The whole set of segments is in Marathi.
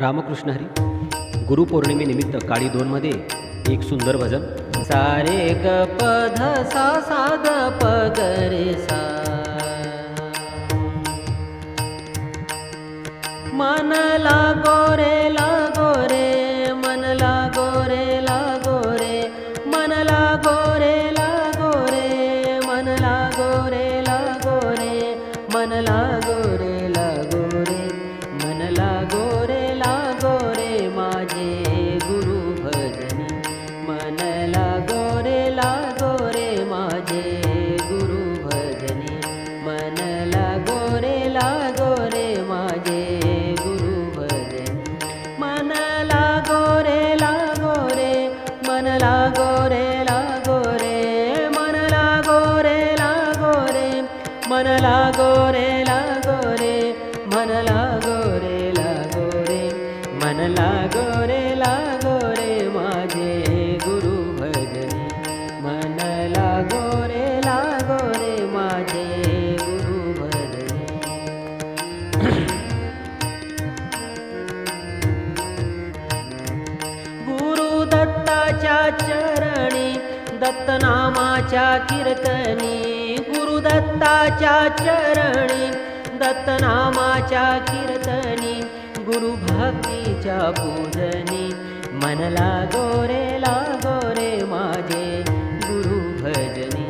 रामकृष्ण हरी. गुरुपौर्णिमेनिमित्त काळी 2 मध्ये एक सुंदर भजन. सारे ग प ध सा सा ग प ग रे सा. मन लागो रे लागो रे, मन लागो रे लागो रे, मन लागो रे लागो रे, मन लागो रे लागो रे, मन लागो रे लागो रे, मन लागो रे लागो रे माझे गुरु भजनी. मन लागो रे माझे गुरु भजनी. मन लागो रे माझे गुरु भजनी. मन लागो रे मन लागो रे मन लागो रे मन लागो रे मन लागो रे मन लागो रे माझे गुरु भजनी. मन लागो रे माझे गुरु भजनी. गुरु दत्ताच्या चरणी दत्तनामाच्या कीर्तनी. गुरु दत्ताच्या चरणी दत्तनामाच्या कीर्तनी. गुरु भक्तीच्या पूजनी. मन लागो रे माझे गुरु भजनी.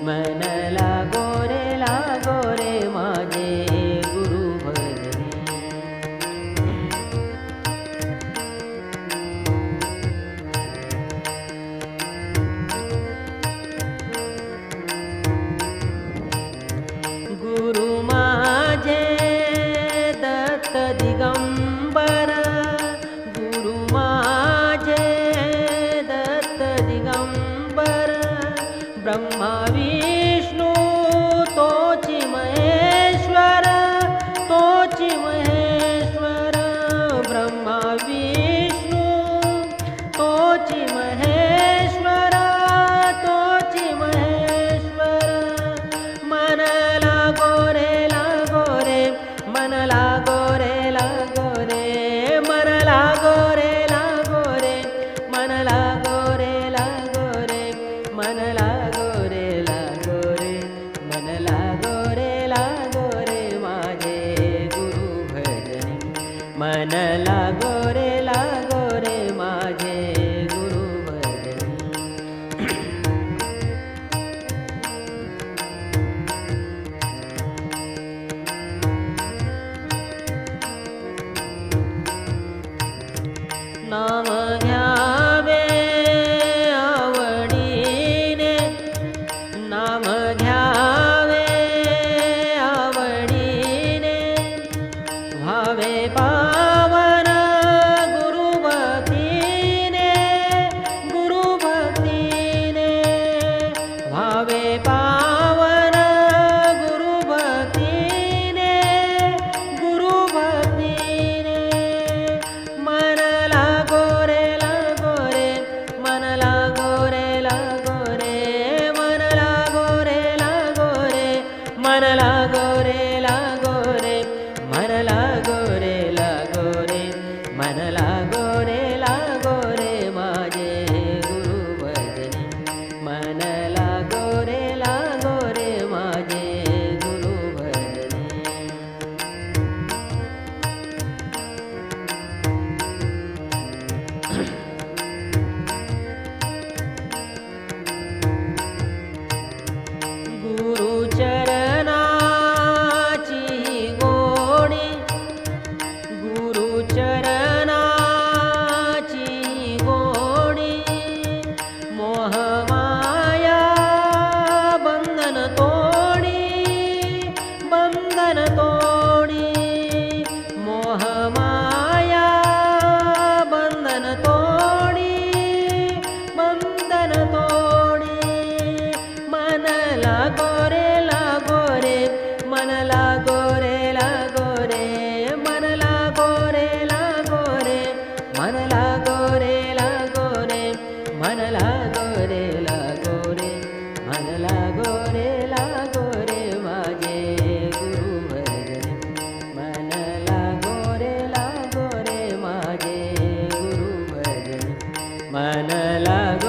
मन लागो रे माझे गुरु भजनी. गुरु माझे दत्त दिगंबर. गुरु माझे दत्त दिगंबर. ब्रह्मा विष्णू तोची महेश्वर, तोची महेश्वर. ब्रह्मा विष्णू तोची महेश्वर, तोची महेश्वर. मन लागो रे मन लागो रे मन लागो रे मन लागो रे मन लागो रे मन लागो रे माझे गुरु भजनी. मन लागो रे माझे गुरु भजनी. नाम घ्यावे आवडीने, नाम घ्यावे आवडीने. व्हावे पावन गुरु भक्तीने, गुरु भक्तीने. व्हावे पावन गुरु भक्तीने, गुरु भक्तीने. मन लागो रे मन लागो रे मन लागो रे मन लागो रे मन लागो रे मन लागो रे माझे गुरु भजनी. मन लागो रे माझे गुरु भजनी. गुरु चरणाची गोडी, गुरु चरणाची मन लागू